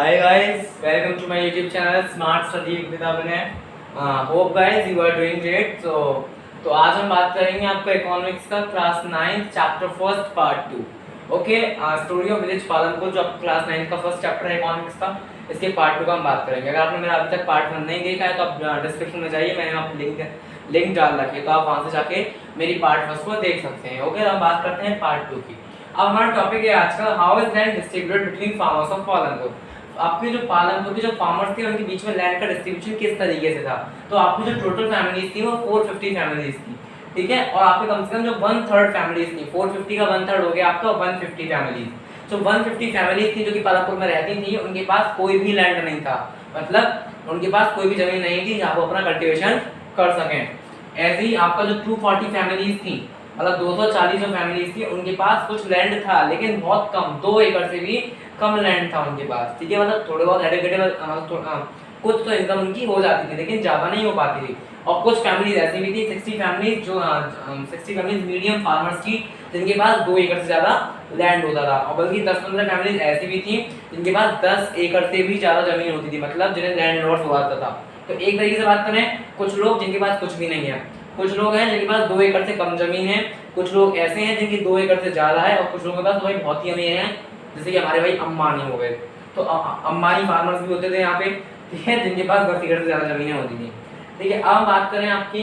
Hi guys, welcome to my YouTube channel Smart Study with Abhinay. Hope guys you are doing great. तो आज हम बात करेंगे आपका इकोनॉमिक्स का class 9 chapter first part 2. Okay, story of village Palanpur जो आपका क्लास 9 का फर्स्ट चैप्टर है इकोनॉमिक्स का, इसके पार्ट 2 का हम बात करेंगे. अगर आपने मेरा अभी तक पार्ट 1 नहीं देखा है तो आप डिस्क्रिप्शन में जाइए, मैंने आपको लिंक डाल रखी है, तो आप वहाँ से जाके मेरी पार्ट फर्स्ट को देख सकते हैं. ओके, हम बात करते हैं पार्ट 2 की. अब हमारा टॉपिक है आज का, how is land distributed between farmers of Palanpur. आपके जो पालनपुर के जो फार्मर्स थे उनके बीच में लैंड का डिस्ट्रीब्यूशन किस तरीके से था. तो आपकी जो टोटल फैमिलीज थी वो 450 फैमिलीज थी, ठीक है. और आपके कम से कम जो 1/3 फैमिलीज थी, 450 का 1/3 हो गया आपका 150 फैमिलीज. जो 150 फैमिलीज थी जो कि पालनपुर में रहती थी, उनके पास कोई भी लैंड नहीं था, मतलब उनके पास कोई भी जमीन नहीं थी जहाँ वो अपना कल्टीवेशन कर सकें. ऐसे ही आपका जो 240 फैमिलीज थी, मतलब 240 जो फैमिलीज थी, उनके पास कुछ लैंड था लेकिन बहुत कम, 2 एकड़ से भी कम लैंड था उनके पास, ठीक है. मतलब थोड़े बहुत एडुकेटेबल कुछ तो इनकम उनकी हो जाती थी लेकिन ज़्यादा नहीं हो पाती थी. और कुछ फैमिलीज ऐसी भी थी, 60 फैमिलीज मीडियम फार्मर्स थी जिनके पास 2 एकड़ से ज़्यादा लैंड होता था. और बल्कि 10-15 फैमिलीज ऐसी भी थी जिनके पास 10 एकड़ से भी ज़्यादा ज़मीन होती थी, मतलब जिन्हें लैंड लॉर्ड्स हुआ था. तो एक तरीके से बात करें, कुछ लोग जिनके पास कुछ भी नहीं है, कुछ लोग हैं जिनके पास 2 एकड़ से कम जमीन है, कुछ लोग ऐसे हैं जिनकी 2 एकड़ से ज़्यादा है, और कुछ लोगों के पास भाई बहुत ही अमीर हैं, जैसे कि हमारे भाई अंबानी हो गए. तो अंबानी फार्मर्स भी होते थे यहाँ पे, ठीक है, जिनके पास 10 एकड़ से ज़्यादा ज़मीनें होती थी, ठीक है. अब बात करें आपकी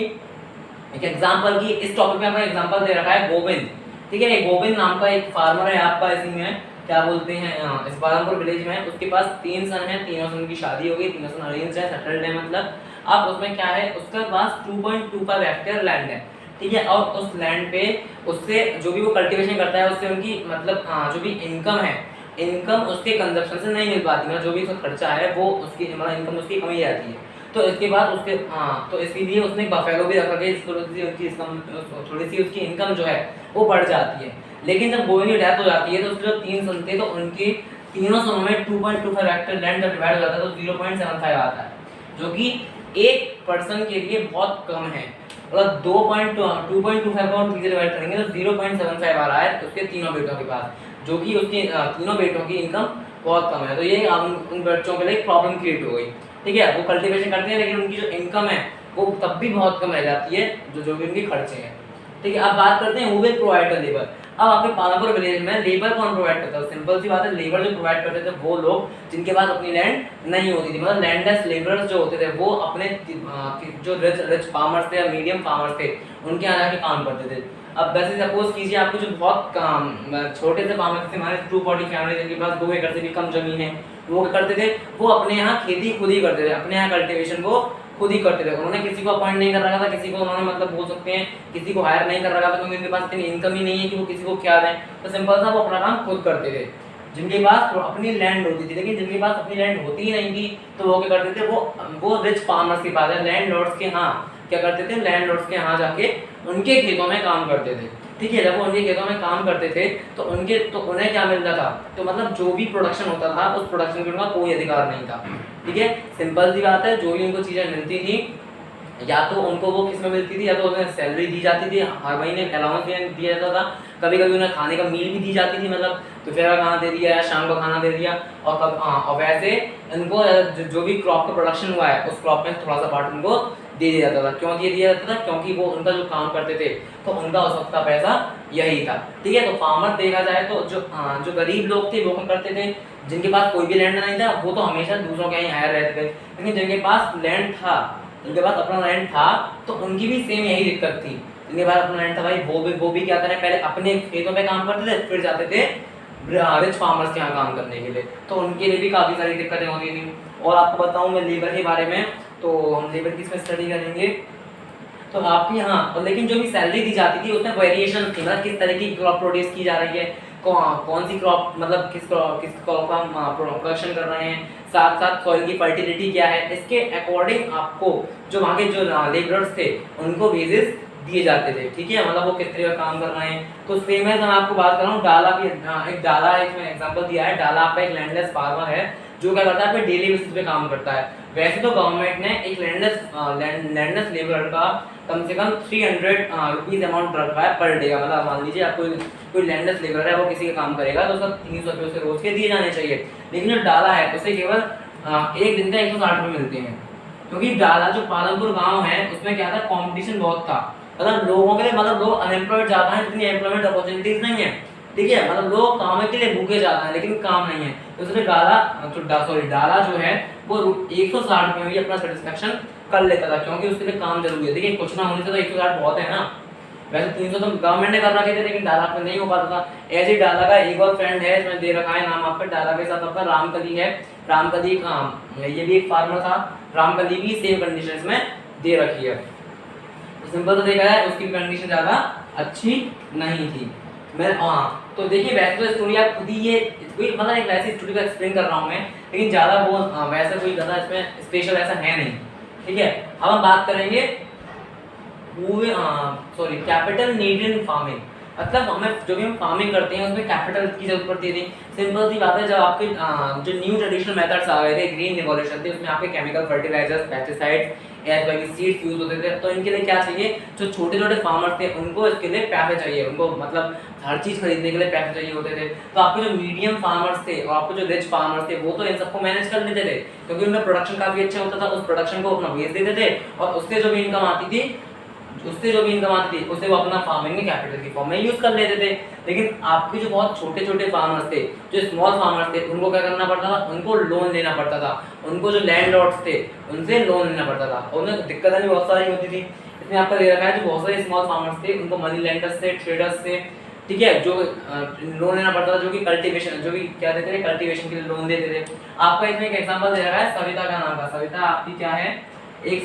एक एग्जाम्पल की. इस टॉपिक में आपका एग्जाम्पल दे रखा है गोविंद, ठीक है. गोविंद नाम का एक फार्मर है आपका, इसी में क्या बोलते हैं, इस पालनपुर विलेज में. उसके पास 3 सन है, तीनों सन की शादी हो गई, तीनों सन अरेंज है, सेटल्ड है. मतलब अब उसमें क्या है, उसके पास 2.25 हेक्टेयर लैंड है, ठीक है. और उस लैंड पे उससे जो भी वो कल्टीवेशन करता है उससे उनकी मतलब जो भी इनकम है, इनकम उसके कंजप्शन से नहीं मिल पाती, मतलब जो भी उसका खर्चा है वो उसकी मतलब इनकम उसकी कम ही रहती है. तो इसके बाद उसके तो इसीलिए उसने बफेलो भी रखा गया, जिसको थोड़ी सी उसकी इनकम जो है वो बढ़ जाती है. लेकिन जब गोविंद की डेथ हो जाती है तो उसके जो 3 सन थे, तो उनके तीनों सनों में 2.25 हेक्टेयर लैंड जब डिवाइड हो जाता है तो 0.75 आता है, जो कि एक पर्सन के लिए बहुत कम है. मतलब 2.25 को 3 से डिवाइड करेंगे तो 0.75 आ रहा है उसके तीनों बेटों के पास, जो कि उसके तीनों बेटों की इनकम बहुत कम है. तो ये उन बच्चों के लिए प्रॉब्लम क्रिएट हो गई, ठीक है. वो कल्टीवेशन करते हैं लेकिन उनकी जो इनकम है वो तब भी बहुत कम रह जाती है, जो भी उनके खर्चे हैं, ठीक है. अब बात करते हैं who will provide the labour. अब आपके पालनपुर विलेज में लेबर कौन प्रोवाइड करता है. सिंपल सी बात है, लेबर जो प्रोवाइड करते थे वो लोग जिनके पास अपनी लैंड नहीं होती थी, मतलब लैंडलेस लेबरर्स जो होते थे वो अपने जो रिच फार्मर्स थे या मीडियम फार्मर्स थे उनके यहाँ जाके काम करते थे. अब वैसे सपोज कीजिए आपको जो बहुत छोटे से फार्मर्स थे, हमारे 240 फैमिली जिनके पास 2 एकड़ से भी कम जमीन है, वो क्या करते थे, वो अपने यहाँ खेती खुद ही करते थे, अपने यहाँ कल्टीवेशन को खुद ही करते थे. उन्होंने किसी को अपॉइंट नहीं कर रखा था, किसी को उन्होंने मतलब बोल सकते हैं किसी को हायर नहीं कर रखा था, क्योंकि उनके पास इतनी इनकम ही नहीं है कि वो किसी को क्या दें. तो सिंपल सा वो अपना काम खुद करते थे, जिनके पास अपनी लैंड होती थी. लेकिन जिनके पास अपनी लैंड होती ही नहीं थी तो वो क्या करते थे, वो रिच फार्मर्स के पास, लैंड लॉर्ड्स के यहाँ क्या करते थे, लैंड लॉर्ड्स के यहाँ जाके उनके खेतों में काम करते थे, ठीक है. जब वो उनके खेतों में काम करते थे तो उन्हें क्या मिलता था, तो मतलब जो भी प्रोडक्शन होता था उस प्रोडक्शन के उनका कोई अधिकार नहीं था, ठीक है. सिंपल सी बात है, जो भी उनको चीज़ें मिलती थी या तो उनको वो किस में मिलती थी, या तो उन्हें सैलरी दी जाती थी, हर महीने अलाउंस दिया जाता था, कभी कभी उन्हें खाने का मील भी दी जाती थी, मतलब दोपहर का खाना दे दिया या शाम का खाना दे दिया. और वैसे इनको जो भी क्रॉप का प्रोडक्शन हुआ है उस क्रॉप में थोड़ा सा पार्ट उनको दे दिया जाता था. क्यों दिया जाता था, क्योंकि वो उनका जो काम करते थे तो उनका उस वक्त का पैसा यही था, ठीक है. तो फार्मर देखा जाए तो जो गरीब लोग थे वो क्या करते थे, जिनके पास कोई भी लैंड नहीं था वो तो हमेशा दूसरों के यहाँ हायर रहते थे. लेकिन जिनके पास लैंड था, जिनके पास अपना लैंड था, तो उनकी भी सेम यही दिक्कत थी. जिनके पास अपना लैंड था भाई वो भी क्या करें, पहले अपने खेतों में काम करते थे, फिर जाते थे रिच फार्मर्स के यहाँ काम करने के लिए. तो उनके लिए भी काफ़ी सारी दिक्कतें होती थी. और आपको बताऊँ मैं लेबर के बारे में, तो हम लेबर की इसमें स्टडी करेंगे. तो आपके यहाँ लेकिन जो भी सैलरी दी जाती थी उसमें वेरिएशन थी, मतलब किस तरह की क्रॉप प्रोड्यूस की जा रही है, कौन सी क्रॉप, मतलब किस क्रॉप का हम प्रोडक्शन कर रहे हैं, साथ साथ सॉइल की फर्टिलिटी क्या है, इसके अकॉर्डिंग आपको जो वहाँ के जो लेबरर्स थे उनको वेजेस दिए जाते थे, ठीक है. मतलब वो किस तरह का काम कर रहे हैं. तो सेम है, मैं आपको बात कर रहा हूँ डाला की. एक डाला है, इसमें एग्जाम्पल दिया है. डाला आपका एक लैंडलेस फार्मर है जो क्या करता है, डेली बेसिस पे काम करता है. वैसे तो गवर्नमेंट ने एक लैंडलेस लेबर का कम से कम 300 रुपीज़ अमाउंट रखा है पर डे का। मतलब मान लीजिए आप कोई लैंडलेस लेबर है, वो किसी का काम करेगा तो उसका 300 रुपये उसे रोज के दिए जाने चाहिए। लेकिन जो डाला है उसे केवल एक दिन का 160 रुपये मिलते हैं, क्योंकि डाला जो पालनपुर गाँव है उसमें क्या था, कॉम्पिटिशन बहुत था। मतलब लोगों के लिए, मतलब लोग अनएम्प्लॉयड ज़्यादा हैं, इतनी एम्प्लॉयमेंट अपॉर्चुनिटीज़ नहीं है, ठीक है। मतलब लोग काम के लिए भूखे ज़्यादा हैं लेकिन काम नहीं है, तो इसलिए डाला जो है वो 160 रुपये में ही अपना सेटिस्फेक्शन कर लेता था, क्योंकि उसके लिए काम जरूरी है। देखिए कुछ ना होने से तो 160 बहुत है ना। वैसे 300 तो गवर्नमेंट ने कर रखे थे, लेकिन डाला पे नहीं हो पाता था। ऐसे ही डाला का एक और फ्रेंड है, इसमें दे रखा है नाम आपका, डाला के साथ आपका रामकली है। रामकली ये भी एक फार्मर था, रामकली भी सेम कंडीशन में दे रखी है। सिंपल तो देखा है, उसकी कंडीशन ज़्यादा अच्छी नहीं थी। मैं तो देखिए वैसे तो स्टोरी आप खुद ही ये कोई मतलब एक वैसी स्टोरी को एक्सप्लेन कर रहा हूँ मैं, लेकिन ज़्यादा वो वैसा कोई ज़्यादा इसमें स्पेशल ऐसा है नहीं, ठीक है। अब हम बात करेंगे कैपिटल नीड इन फार्मिंग। मतलब हमें जो भी हम फार्मिंग करते हैं उसमें कैपिटल की जरूरत पड़ती थी। सिंपल सी बात है, जब आपके जो न्यू ट्रेडिशनल मेथड्स आ गए थे, ग्रीन रिवॉल्यूशन थे, उसमें आपके chemical fertilisers, pesticides, seeds use होते थे, तो इनके लिए क्या चाहिए, जो छोटे छोटे फार्मर्स थे उनको इसके लिए पैसे चाहिए, उनको मतलब हर चीज़ खरीदने के लिए पैसे चाहिए होते थे। तो आपके जो मीडियम फार्मर्स थे और आपके जो रिच फार्मर्स थे वो तो इन सबको मैनेज कर लेते थे, क्योंकि उनका प्रोडक्शन काफ़ी अच्छा होता था। उस प्रोडक्शन को अपना बेच देते थे और उससे जो भी इनकम आती थी उसे वो अपना फार्मिंग में कैपिटल की फॉर्म में यूज कर लेते थे। लेकिन आपके जो बहुत छोटे छोटे फार्मर्स थे, जो स्मॉल फार्मर्स थे, उनको क्या करना पड़ता था, उनको लोन लेना पड़ता था। उनको जो लैंड लॉर्ड्स थे उनसे लोन लेना पड़ता था, और उन्हें दिक्कतें भी बहुत सारी होती थी। इसमें आपका दे रखा है, जो बहुत सारे स्मॉल फार्मर्स थे उनको मनी लेंडर्स से, ट्रेडर्स से, ठीक है, जो लोन लेना पड़ता था, जो कि कल्टीवेशन, जो भी क्या देते थे, कल्टीवेशन के लिए लोन देते थे। आपका इसमें एक एग्जांपल दे रखा है सविता का नाम का। सविता आपकी क्या है, एक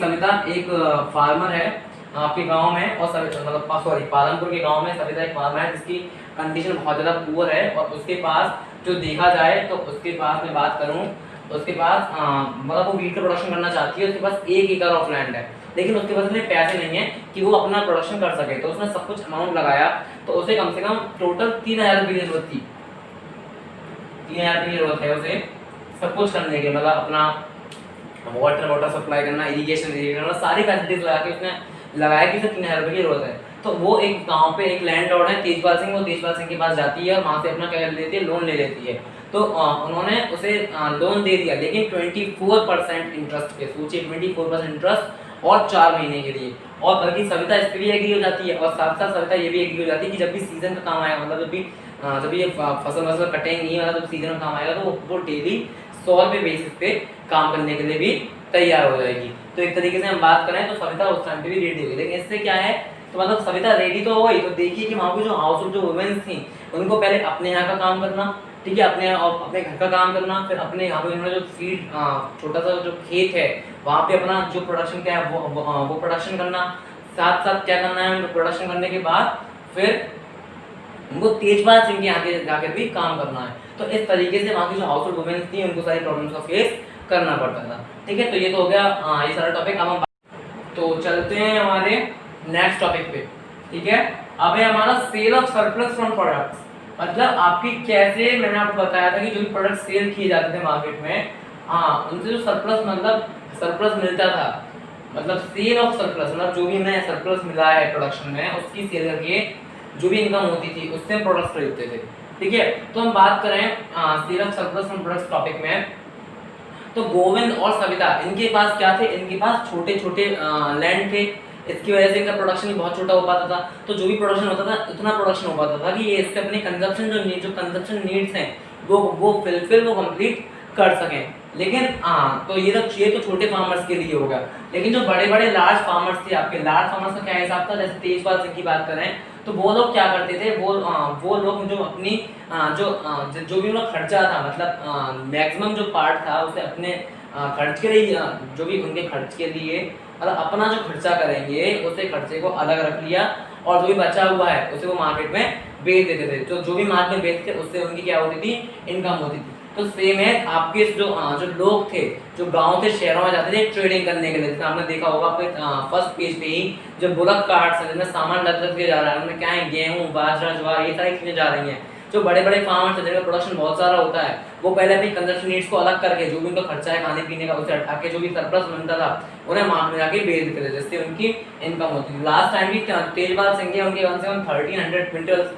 फार्मर है आपके गांव में, और मतलब पालनपुर के गांव में सविता एक फार्मर है जिसकी कंडीशन बहुत ज़्यादा पुअर है, और उसके पास जो देखा जाए तो उसके पास मैं बात करूं, उसके पास मतलब वो वीट का प्रोडक्शन करना चाहती है। उसके पास 1 एकड़ ऑफ लैंड है, लेकिन उसके पास इतने पैसे नहीं है कि वो अपना प्रोडक्शन कर सके। तो उसने सब कुछ अमाउंट लगाया, तो उसे कम से कम टोटल 3000 रुपये की जरूरत थी। 3000 रुपये की जरूरत है उसे सब कुछ करने के, मतलब अपना वाटर सप्लाई करना, इरिगेशन करना, सारी फैसिलिटीज लगा के उसने लगाया कि उसे 3000 रुपये की जरूरत है। तो वो एक गांव पे एक लैंड लॉर्ड है तेजपाल सिंह, वो तेजपाल सिंह के पास जाती है और वहाँ से अपना क्या लेती है, लोन ले लेती है। तो उन्होंने उसे लोन दे दिया, लेकिन 24% इंटरेस्ट पे। सोचिए 24% इंटरेस्ट और 4 महीने के लिए। और बल्कि सविता इस पर भी एग्री हो जाती है, और साथ साथ सविता ये भी एग्री हो जाती है कि जब भी सीजन का काम आएगा, मतलब जब भी ये फसल कटेंगी, मतलब जब सीजन का काम आएगा तो वो डेली 100 रुपये बेसिस पे काम करने के लिए भी तैयार हो जाएगी। तो एक तरीके से हम बात करें तो सविता उस टाइम पे भी रेडी हुई। लेकिन इससे क्या है, तो मतलब सविता रेडी तो हो गई, तो देखिए कि वहाँ की जो हाउस होल्ड जो वुमेन्स थी उनको पहले अपने यहाँ का काम करना, ठीक है, अपने घर का काम करना, फिर अपने यहाँ पे उन्होंने जो फीड छोटा सा जो खेत है वहाँ पे अपना जो प्रोडक्शन क्या है वो प्रोडक्शन करना। साथ साथ क्या करना है, प्रोडक्शन करने के बाद फिर उनको तेजपाल सिंह के यहाँ जाकर भी काम करना है। तो इस तरीके से वहाँ की जो हाउस होल्ड वुमेन्स थी उनको सारी प्रॉब्लम्स का फेस करना पड़ता था, ठीक है। तो ये तो हो गया ये सारा टॉपिक। अब हम तो चलते हैं हमारे नेक्स्ट टॉपिक पे, ठीक है। अब है हमारा sale of surplus from products. मतलब आपकी कैसे, मैंने आपको बताया था कि जो भी प्रोडक्ट सेल किए जाते थे मार्केट में, उनसे जो सरप्लस मतलब सरप्लस मिलता था, मतलब सेल ऑफ सरप्लस, मतलब जो भी हमें सरप्लस मिला है प्रोडक्शन में उसकी सेल करके जो भी इनकम होती थी उससे हम प्रोडक्ट्स खरीदते थे, ठीक है। तो हम बात करें sale of surplus from products topic में, तो गोविंद और सविता इनके पास क्या थे, इनके पास छोटे छोटे लैंड थे। इसकी वजह से इनका प्रोडक्शन भी बहुत छोटा हो पाता था। तो जो भी प्रोडक्शन होता था उतना प्रोडक्शन हो पाता था कि ये इसके अपने कंजप्शन जो कंजप्शन नीड्स हैं वो फुलफिल वो कंप्लीट कर सकें। लेकिन तो ये तो छोटे फार्मर्स के लिए होगा। लेकिन जो बड़े बड़े लार्ज फार्मर्स थे, आपके लार्ज फार्मर्स का क्या हिसाब था, जैसे तेजपाल सिंह की बात करें तो वो लोग क्या करते थे, वो लोग जो अपनी जो भी उनका खर्चा था, मतलब मैक्सिमम जो पार्ट था उसे अपने खर्च के लिए, जो भी उनके खर्च के लिए मतलब अपना जो खर्चा करेंगे उसे खर्चे को अलग रख लिया, और जो भी बचा हुआ है उसे वो मार्केट में बेच देते थे। तो जो भी मार्केट में बेचते उससे उनकी क्या होती थी, इनकम होती थी। तो सेम है आपके जो लोग थे जो गांव से शहरों में जाते थे ट्रेडिंग करने के लिए, जैसे आपने देखा होगा आपके फर्स्ट पेज पे ही जो बुलक कार्ट्स हैं जिनमें सामान लद के जा रहा है, उनमें क्या है, गेहूँ, बाजरा, ज्वार, ये सारी चीजें जा रही हैं। जो बड़े बड़े फार्मर्स हैं जिनका प्रोडक्शन बहुत सारा होता है, वो पहले अपनी कंजप्शन नीड्स को अलग करके जो भी उनका खर्चा है खाने पीने का उसे हटा के जो भी सरप्लस बनता था उन्हें मार्केट में जाके बेच देते थे, जिससे उनकी इनकम होती थी। लास्ट टाइम भी तेजपाल सिंह के उनके कम से कम 1300 क्विंटल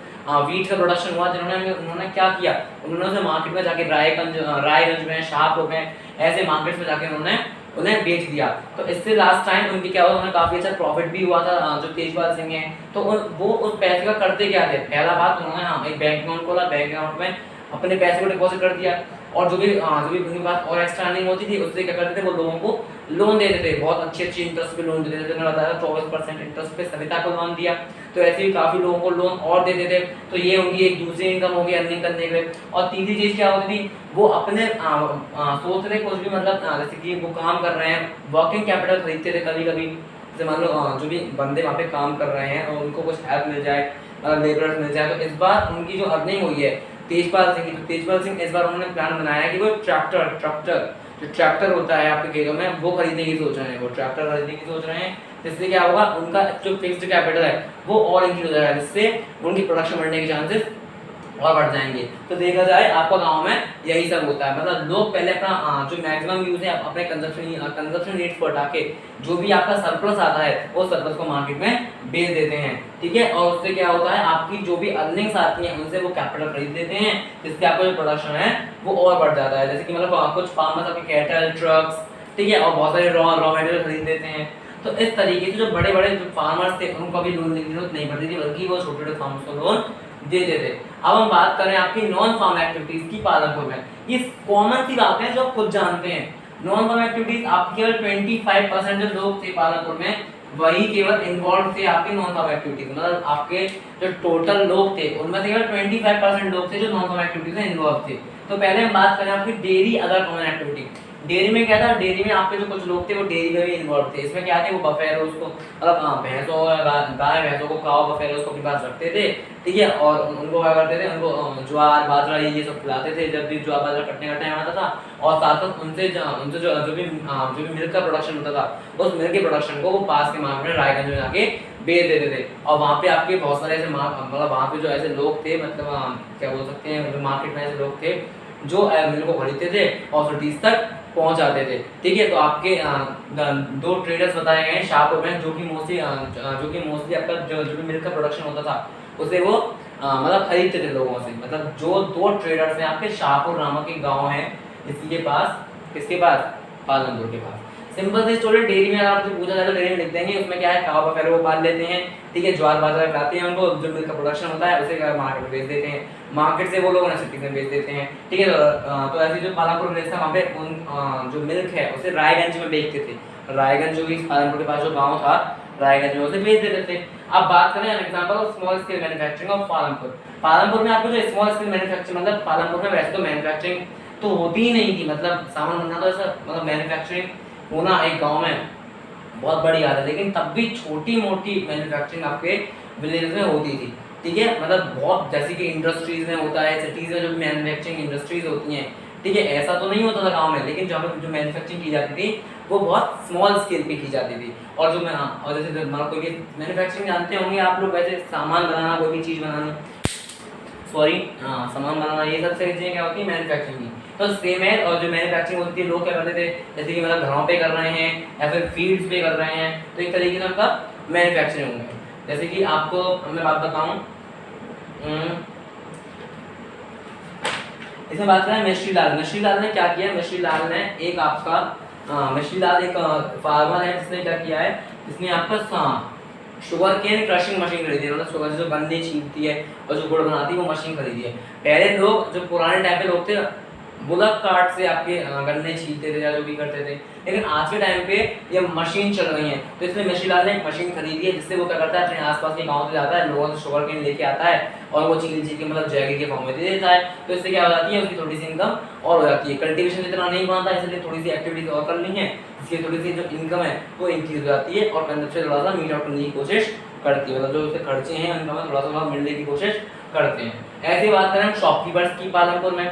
वीट का प्रोडक्शन हुआ, जिन्होंने उन्होंने क्या किया, उन्होंने उसे मार्केट में जाके रायगंज में, शाहपुर में, ऐसे मार्केट्स में जाके उन्होंने उन्हें बेच दिया। तो इससे लास्ट टाइम उनकी क्या हुआ, उन्हें काफी अच्छा प्रॉफिट भी हुआ था जो तेजपाल सिंह है। तो वो उस पैसे का करते क्या थे, पहला बात उन्होंने एक बैंक अकाउंट खोला, बैंक अकाउंट में अपने पैसे को डिपॉजिट कर दिया, और जो भी उनके पास और एक्स्ट्रा अर्निंग होती थी उससे क्या करते थे, वो लोगों को लोन देते थे, बहुत अच्छी इंटरेस्ट पे लोन देते थे। मैंने बताया 24% इंटरेस्ट पे सविता को लोन दिया, तो ऐसे ही काफी लोगों को लोन और देते थे। तो ये उनकी एक दूसरी इनकम होगी अर्निंग करने के लिए। और तीसरी चीज क्या होती थी, वो अपने सोच रहे कुछ भी, मतलब जैसे कि वो काम कर रहे हैं, वर्किंग कैपिटल खरीदते थे कभी कभी, जैसे मान लो जो भी बंदे वहाँ पे काम कर रहे हैं और उनको कुछ हेल्प मिल जाए, लेबरर्स मिल जाए, तो इस बार उनकी जो अर्निंग हुई है तेजपाल सिंह इस बार उन्होंने प्लान बनाया कि वो जो ट्रैक्टर होता है आपके खेतों में वो खरीदने की सोच रहे हैं, वो ट्रैक्टर खरीदने की सोच रहे हैं, जिससे क्या होगा, उनका जो फिक्स्ड कैपिटल है वो और इंक्रीज हो जाएगा, जिससे उनकी प्रोडक्शन बढ़ने के चांसेस और बढ़ जाएंगे। तो देखा जाए आपका गांव में यही सब होता है, मतलब लोग पहले अपना जो मैक्सिमम यूज है अपने कंजप्शन नीड्स को हटा के जो भी आपका सरप्लस आता है वो सरप्लस को मार्केट में बेच देते हैं, ठीक है। और उससे क्या होता है, आपकी जो भी अर्निंग्स आती हैं उनसे वो कैपिटल खरीद देते हैं, जिससे आपका जो प्रोडक्शन है वो और बढ़ जाता है। जैसे कि मतलब कुछ फार्मर्स आपके कैटल, ट्रक्स, ठीक है, और बहुत सारे रॉ मटेरियल खरीद देते हैं। तो इस तरीके से जो बड़े बड़े जो फार्मर्स थे उनको अभी लोन लेने की जरूरत नहीं पड़ती थी, बल्कि वो छोटे छोटे फार्मर्स को लोन देते थे। अब हम बात करें आपकी नॉन फार्म एक्टिविटीज की पालनपुर में, ये कॉमन सी बातें हैं जो आप खुद जानते हैं। नॉन फार्म एक्टिविटीज आपके केवल 25% जो लोग थे पालनपुर में वही केवल इन्वॉल्व थे आपके नॉन फार्म एक्टिविटीज, मतलब आपके जो टोटल लोग थे उनमें से केवल 25% लोग थे जो नॉन फार्म एक्टिविटीज में इन्वॉल्व थे। तो पहले हम बात करें आपकी dairy other common activity. Dairy में क्या था, डेयरी में आपके जो कुछ लोग थे वो डेयरी में भी इन्वॉल्व थे। इसमें क्या थे, वो बफेलोस को, मतलब भैंसों गाय भैंसों को, काव बफेलोस को अपने पास रखते थे, ठीक है, और उनको क्या करते थे, उनको ज्वार बाजरा ये सब खिलाते थे जब भी ज्वार बाजरा कटने का टाइम आता था, और साथ साथ उनसे जो भी मिल्क का प्रोडक्शन होता था उस मिल्क के प्रोडक्शन को वो पास के मार्केट में रायगंज में जाके बेच देते थे। और वहाँ पे आपके बहुत सारे ऐसे मतलब वहाँ पे जो ऐसे लोग थे, मतलब क्या बोल सकते हैं, मार्केट में ऐसे लोग थे जो मिल्क को खरीदते थे और सिटीज तक पहुंचाते थे, ठीक है। तो आपके दो ट्रेडर्स बताए गए हैं शाहपुर में, जो कि मोस्टली आपका जो भी मिल्क का प्रोडक्शन होता था उसे वो मतलब खरीदते थे लोगों से। मतलब जो दो ट्रेडर्स हैं आपके शाहपुर नामक एक गांव है, इसी के पास, किसके पास, पालनपुर के पास। सिंपल सी स्टोरी, डेयरी में अगर आपसे पूछा जाए तो डेयरी में लिख देंगे, उसमें क्या है, काव बफेलो को पाल लेते हैं, ठीक है, ज्वार बाजरा खिलाते हैं उनको, जो मिल्क का प्रोडक्शन होता है उसे मार्केट में बेच देते हैं, मार्केट से वो लोग सिटी में बेच देते हैं, ठीक है। तो ऐसे जो पालनपुर प्लेस था वहाँ पे उन जो मिल्क है उसे रायगंज में बेचते थे, रायगंज जो कि पालनपुर के पास जो गाँव था रायगंज में उसे बेच देते थे। अब बात करें example of small scale manufacturing of Palanpur में आपको जो स्मॉल स्केल मैन्युफैक्चरिंग, मतलब पालनपुर में वैसे तो मैन्युफैक्चरिंग तो होती ही नहीं थी, मतलब सामान बनना तो ऐसा, मतलब मैन्युफैक्चरिंग होना एक गांव में बहुत बड़ी बात है, लेकिन तब भी छोटी मोटी मैन्युफैक्चरिंग आपके विलेज में होती थी, ठीक है। मतलब बहुत जैसे कि इंडस्ट्रीज में होता है, सिटीज में जो मैन्युफैक्चरिंग इंडस्ट्रीज होती हैं, ठीक है, ऐसा तो नहीं होता था गांव में, लेकिन जहाँ जो मैन्युफैक्चरिंग की जाती थी वो बहुत स्मॉल स्केल पे की जाती थी। और जो और जैसे मतलब कोई भी मैन्युफैक्चरिंग जानते होंगे आप लोग, वैसे सामान बनाना, कोई भी चीज़ बनानी, सामान बनाना, ये सब चीज़ें क्या होती है मैन्युफैक्चरिंग की। तो सेम है, और जो मैन्युफैक्चरिंग होती है लोग क्या करते थे, जैसे कि मतलब घरों पे कर रहे हैं या फिर फील्ड्स पे कर रहे हैं, तो एक तरीके से उनका मैन्युफैक्चरिंग होंगे। जैसे कि आपको मैं बात बताऊं, इसमें बात करें मिश्री लाल ने क्या किया, मिश्री लाल ने एक आपका एक फार्मर है जिसने क्या किया है, जिसने आपका शुगर केन क्रशिंग मशीन खरीदी है, मतलब शुगर जो गन्ने छीलती है और जो गुड़ बनाती है वो मशीन खरीदी है। पहले लोग जो पुराने टाइम पे लोग थे बुलक कार्ट से आपके गन्ने छीलते थे या जो भी करते थे, लेकिन आज के टाइम पे ये मशीन चल रही है। तो इसमें मिश्री लाल ने एक मशीन खरीदी है, जिससे वो क्या करता है, अपने आसपास के गांव से जाता है, लोगों से शुगर केन लेके आता है और वो छील के मतलब जैगरी के फॉर्म में दे देता है। तो इससे क्या हो जाती है, उसकी थोड़ी सी इनकम और हो जाती है। कल्टीवेशन जितना नहीं बनता, इसलिए थोड़ी सी एक्टिविटीज और कर ली है, इसकी थोड़ी सी जो इनकम है वो इंक्रीज हो जाती है और कंजप्शन थोड़ा सा मीट आउट करने की कोशिश करती है, मतलब जो उससे खर्चे हैं उनका थोड़ा सा मिलने की कोशिश करते हैं। ऐसी बात करें हम शॉपकीपर्स की पालनपुर में,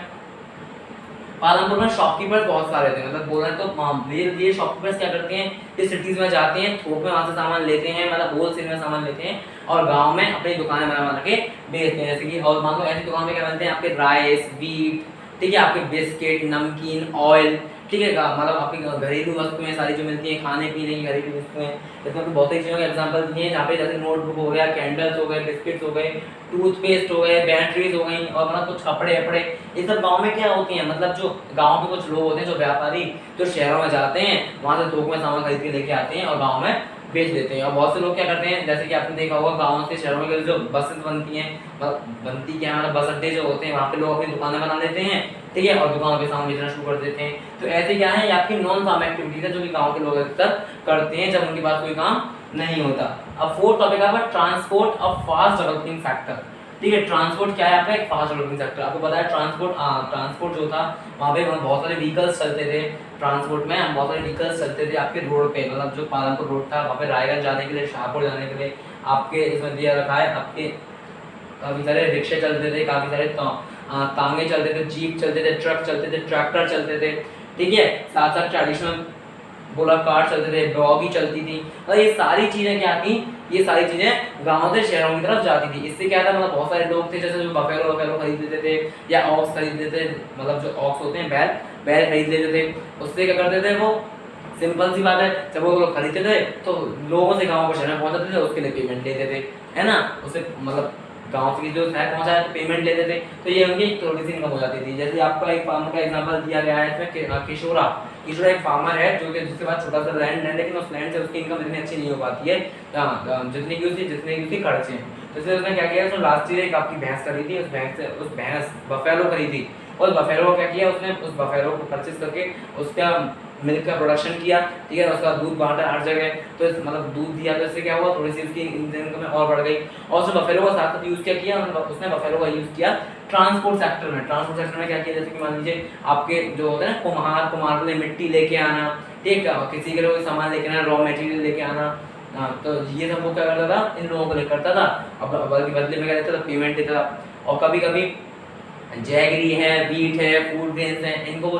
पालमपुर में शॉपकीपर्स बहुत सारे थे, मतलब बोल रहे तो ये शॉपकीपर्स क्या करते हैं, ये सिटीज में जाते हैं, थोक में वहाँ से सामान लेते हैं, मतलब होलसेल में सामान लेते हैं और गांव में अपनी दुकानें बना के बेचते हैं। जैसे कि और मान लो ऐसी दुकान में क्या बनते हैं आपके राइस, व्हीट, ठीक है, आपके बिस्किट, नमकीन, ऑयल, ठीक है, मतलब आपकी घरेलू वस्तुएं सारी जो मिलती हैं, खाने पीने की घरेलू वस्तुएं, इसमें तो बहुत सारी चीज़ों के एग्जांपल दिए हैं जहाँ पे जैसे नोटबुक हो गया, कैंडल्स हो गए, बिस्किट्स हो गए, टूथपेस्ट हो गए, बैटरीज हो गई और मतलब कुछ कपड़े वपड़े, ये सब गांव में क्या होती हैं, मतलब जो गांव के कुछ लोग होते हैं, जो व्यापारी जो शहरों में जाते हैं वहाँ से थोक में सामान खरीद के लेके आते हैं और गाँव में बेच देते हैं। और बहुत से लोग क्या करते हैं, जैसे कि आपने देखा होगा गाँव से शहरों में जो बसेस बनती हैं, बनती क्या मतलब बस अड्डे जो होते हैं वहाँ पे लोग अपनी दुकानें बना लेते हैं, ठीक है, और दुकानों पे सामान बेचना शुरू कर देते हैं। तो ऐसे क्या है, ये आपकी नॉन फार्म एक्टिविटीज है जो कि गाँव के लोग अक्सर करते हैं जब उनके पास कोई काम नहीं होता। अब फोर्थ टॉपिक है आपका transport a fast developing factor, ठीक है। ट्रांसपोर्ट क्या है आपका, एक फास्ट डेवलपिंग सेक्टर। आपको पता है ट्रांसपोर्ट जो था वहाँ पे बहुत सारे व्हीकल्स चलते थे, ट्रांसपोर्ट में बहुत सारे व्हीकल्स चलते थे आपके रोड पे, मतलब जो पालमपुर रोड था वहाँ पे रायगढ़ जाने के लिए, शाहपुर जाने के लिए आपके इसमें दिया रखा है, आपके काफ़ी सारे रिक्शे चलते थे, काफ़ी सारे तांगे चलते थे, जीप चलते थे, ट्रक चलते थे, ट्रैक्टर चलते थे, ठीक है, साथ साथ ट्रेडिशनल गोला कार चलते थे, डॉगी चलती थी, और ये सारी चीज़ें क्या थी, ये सारी चीज़ें गाँव से शहरों की तरफ जाती थी। इससे क्या था, मतलब बहुत सारे लोग थे जैसे जो बफेलो खरीद लेते थे या ऑक्स खरीद लेते थे, मतलब जो ऑक्स होते हैं बैल खरीद लेते थे। उससे क्या करते थे वो, सिंपल सी बात है, जब वो लोग खरीदते थे तो लोगों से गाँव को शहर में पहुँचाते थे, उसके लिए पेमेंट लेते थे, है ना, उससे मतलब गाँव से जो शहर पहुँचाया तो पेमेंट लेते थे, तो ये उनकी थोड़ी सी इनकम हो जाती थी। जैसे आपका एक फार्मर का एग्जांपल दिया गया है इसमें, किशोरा एक फार्मर है जो कि जिसके पास छोटा सा लैंड है, लेकिन उस लैंड से उसकी इनकम इतनी अच्छी नहीं हो पाती है जितनी कि उसके खर्चे हैं। तो इसलिए उसने क्या किया, उसने लास्ट ईयर एक आपकी भैंस खरीदी थी, उस भैंस बफेलो खरीदी, और बफेलो को क्या किया उसने, उस बफेलो को परचेज करके उसका मिल्क का प्रोडक्शन किया, ठीक है, उसका दूध बांटा हर जगह, तो मतलब दूध दिया, तो इससे क्या हुआ, थोड़ी सी उसकी इनकम और बढ़ गई। और उसने बफेलो का साथ साथ यूज़ क्या किया, उसने बफेलो का यूज़ किया ट्रांसपोर्ट सेक्टर में क्या किया, जैसे कि मान लीजिए आपके जो होते हैं ना कुम्हार के लिए मिट्टी लेके आना, ठीक है, किसी के लिए सामान लेके आना, रॉ मटेरियल लेके आना, तो ये सब वो क्या करता था, इन लोगों को लेकर करता था। अब बदले में क्या देता था, पेमेंट देता था। और कभी कभी जैगरी है, वीट है, फूड ग्रेन्स है, इनको वो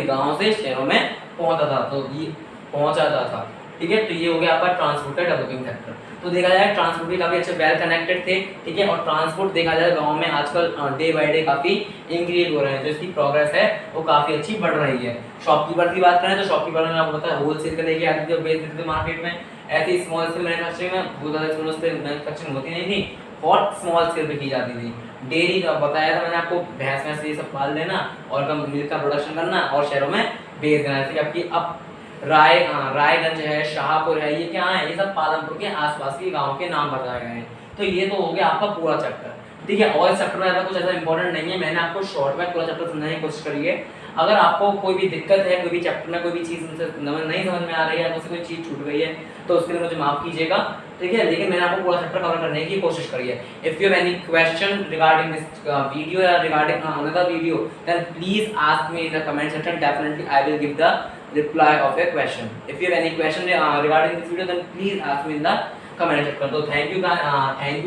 गांव से शहरों में पहुंचाता था, ठीक है। तो ये हो गया आपका ट्रांसपोर्ट का डेवलपिंग सेक्टर। तो देखा जाए ट्रांसपोर्ट भी काफ़ी अच्छे वेल कनेक्टेड थे, ठीक है, और ट्रांसपोर्ट देखा जाए गांव में आजकल डे बाय डे काफ़ी इंक्रीज हो रहे हैं, जो इसकी प्रोग्रेस है वो काफ़ी अच्छी बढ़ रही है। शॉपकीपर की बात करें तो शॉपकीपर में आपको पता है होलसेल के लेके आती थी और बेच देते थे मार्केट में। ऐसी स्मॉल स्केल मैन्युफैक्चरिंग में बहुत ज़्यादा स्मॉल स्केल मैन्युफैक्चरिंग होती नहीं थी, बहुत स्मॉल स्केल पे की जाती थी। डेयरी का बताया था मैंने आपको, भैंस ये सब पाल लेना और मिल्क का प्रोडक्शन करना और शहरों में बेच देना। जैसे कि आपकी अब रायगंज है, शाहपुर है, ये क्या है, ये सब पालमपुर के आसपास के गांव के नाम बताए गए हैं। तो ये तो हो गया आपका पूरा चैप्टर, ठीक है। और चैप्टर में कुछ ऐसा इंपॉर्टेंट नहीं है, मैंने आपको शॉर्ट में पूरा चैप्टर समझाने की कोशिश करी है। अगर आपको कोई भी दिक्कत है, कोई भी चैप्टर में कोई भी चीज़ नहीं समझ में आ रही है, मुझसे कोई चीज़ छूट गई है तो उसके लिए मुझे माफ़ कीजिएगा, ठीक है। लेकिन मैंने आपको पूरा चैप्टर कवर करने की कोशिश करी है। If you have any question regarding this video या regarding another video, then please ask me in the comment section, definitely I will give the reply of a question. If you have any question regarding this video, then please ask me in the comment section. तो thank you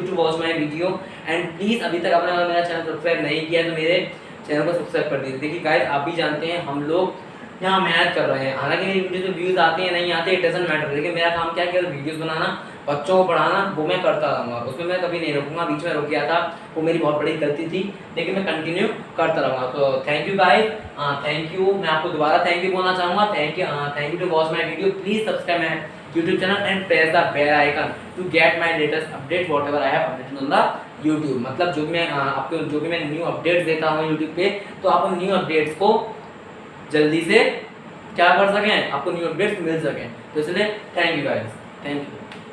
to watch my video and please अभी तक आपने मेरा channel subscribe नहीं किया तो मेरे channel को सब्सक्राइब कर दीजिए। देखिए गाइस, आप भी जानते हैं हम लोग यहाँ मेहनत कर रहे हैं, हालांकि मेरी वीडियो जो व्यूज़ आते हैं नहीं आते, इट डजंट मैटर, लेकिन मेरा काम क्या है, केवल वीडियोज़ बनाना, बच्चों को पढ़ाना, वो मैं करता रहूँगा, उसमें मैं कभी नहीं रुकूंगा। बीच में रुक गया था, वो मेरी बहुत बड़ी गलती थी, लेकिन मैं कंटिन्यू करता रहूँगा। तो thank you guys, thank you, मैं आपको दोबारा थैंक यू बोलना चाहूँगा। Thank you to watch my video, please subscribe my YouTube channel and press the bell icon to get my latest update whatever I have updated on the YouTube। मतलब जो भी मैं new updates देता हूँ YouTube पे, तो आप उन न्यू अपडेट्स को जल्दी से क्या कर सकें, आपको न्यू अपडेट्स मिल सकें। तो इसलिए thank you guys, thank you.